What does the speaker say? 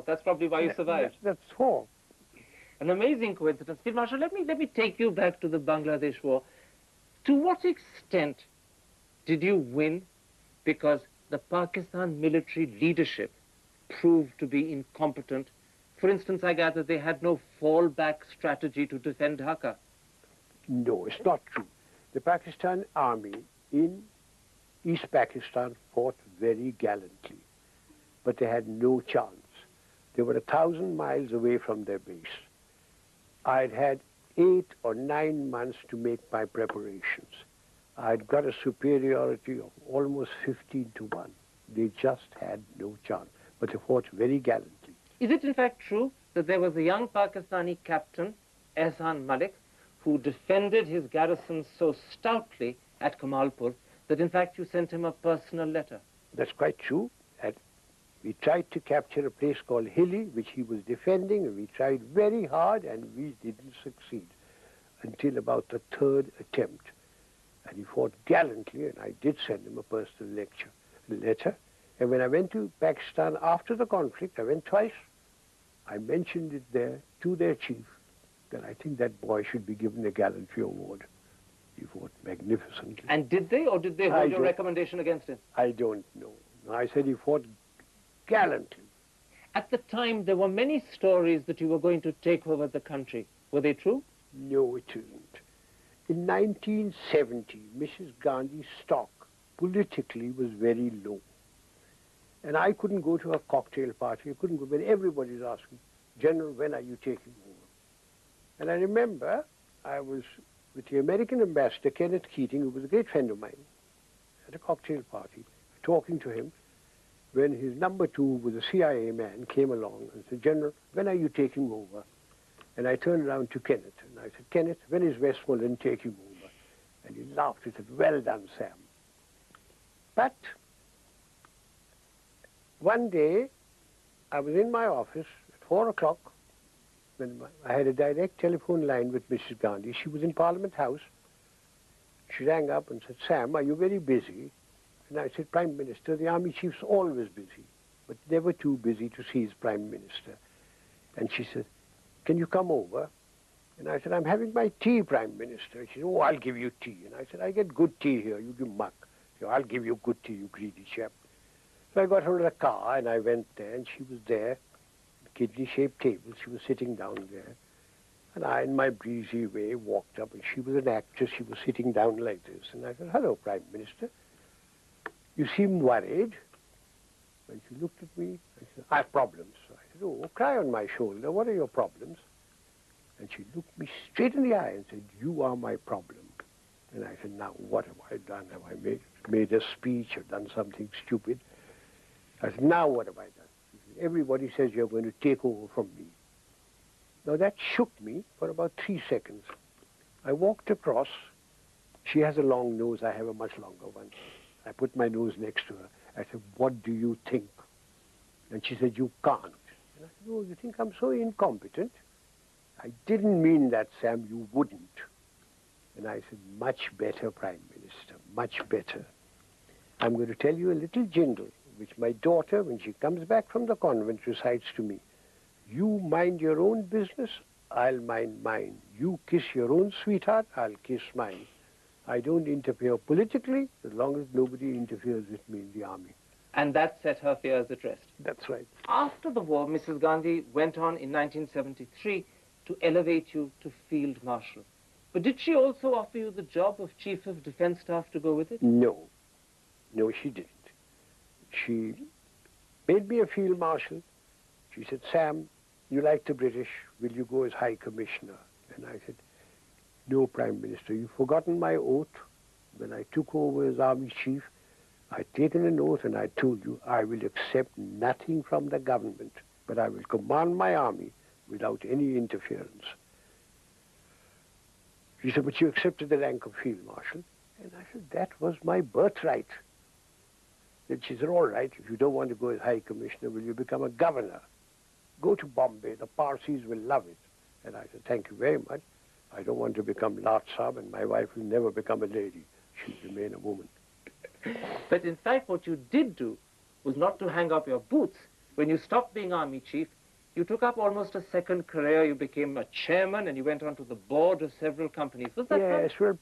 That's probably why you survived. That's all. An amazing coincidence. Field Marshal, let me take you back to the Bangladesh War. To what extent did you win because the Pakistan military leadership proved to be incompetent? For instance, I gather they had no fallback strategy to defend Dhaka. No, it's not true. The Pakistan army in East Pakistan fought very gallantly, but they had no chance. They were 1,000 miles away from their base. I'd had 8 or 9 months to make my preparations. I'd got a superiority of almost 15 to 1. They just had no chance, but they fought very gallantly. Is it in fact true that there was a young Pakistani captain, Ehsan Malik, who defended his garrison so stoutly at Kamalpur that in fact you sent him a personal letter? That's quite true. And we tried to capture a place called Hilly, which he was defending, and we tried very hard, and we didn't succeed until about the 3rd attempt. And he fought gallantly, and I did send him a personal letter. And when I went to Pakistan after the conflict, I went twice. I mentioned it there to their chief that I think that boy should be given a gallantry award. He fought magnificently. And did they, or did they hold your recommendation against him? I don't know. I said he fought gallantly. At the time, there were many stories that you were going to take over the country. Were they true? No, it isn't. In 1970, Mrs. Gandhi's stock politically was very low. And I couldn't go to a cocktail party. I couldn't go when everybody was asking, General, when are you taking over? And I remember I was with the American ambassador, Kenneth Keating, who was a great friend of mine, at a cocktail party, talking to him, when his number 2, who was a CIA man, came along and said, General, when are you taking over? And I turned around to Kenneth, and I said, Kenneth, when is Westmoreland taking over? And he laughed and said, well done, Sam. But one day, I was in my office at 4 o'clock, when I had a direct telephone line with Mrs. Gandhi. She was in Parliament House. She rang up and said, Sam, are you very busy? And I said, Prime Minister, the Army Chief's always busy, but never too busy to see his Prime Minister. And she said, can you come over? And I said, I'm having my tea, Prime Minister. She said, oh, I'll give you tea. And I said, I get good tea here, you give muck. So I'll give you good tea, you greedy chap. So I got her in a car, and I went there, and she was there, kidney-shaped table. She was sitting down there. And I, in my breezy way, walked up, and she was an actress. She was sitting down like this. And I said, hello, Prime Minister. You seem worried. And she looked at me, and she said, I have problems. So I said, oh, cry on my shoulder. What are your problems? And she looked me straight in the eye and said, you are my problem. And I said, now, what have I done? Have I made a speech or done something stupid? I said, now what have I done? Everybody says you're going to take over from me. Now that shook me for about 3 seconds. I walked across. She has a long nose. I have a much longer one. I put my nose next to her. I said, what do you think? And she said, you can't. And I said, oh, you think I'm so incompetent? I didn't mean that, Sam, you wouldn't. And I said, much better, Prime Minister, much better. I'm going to tell you a little jingle, which my daughter, when she comes back from the convent, recites to me. You mind your own business, I'll mind mine. You kiss your own sweetheart, I'll kiss mine. I don't interfere politically as long as nobody interferes with me in the army. And that set her fears at rest. That's right. After the war, Mrs. Gandhi went on in 1973 to elevate you to Field Marshal. But did she also offer you the job of Chief of Defense Staff to go with it? No. No, she didn't. She made me a Field Marshal. She said, Sam, you like the British, will you go as High Commissioner? And I said, no, Prime Minister, you've forgotten my oath. When I took over as Army Chief, I'd taken an oath and I told you I will accept nothing from the government, but I will command my army without any interference. She said, but you accepted the rank of Field Marshal. And I said, that was my birthright. Then she said, all right, if you don't want to go as High Commissioner, will you become a governor? Go to Bombay, the Parsis will love it. And I said, thank you very much. I don't want to become Lord Saab, and my wife will never become a lady. She'll remain a woman. But in fact, what you did do was not to hang up your boots, when you stopped being army chief, you took up almost a second career. You became a chairman and you went on to the board of several companies. Was that Yes, well,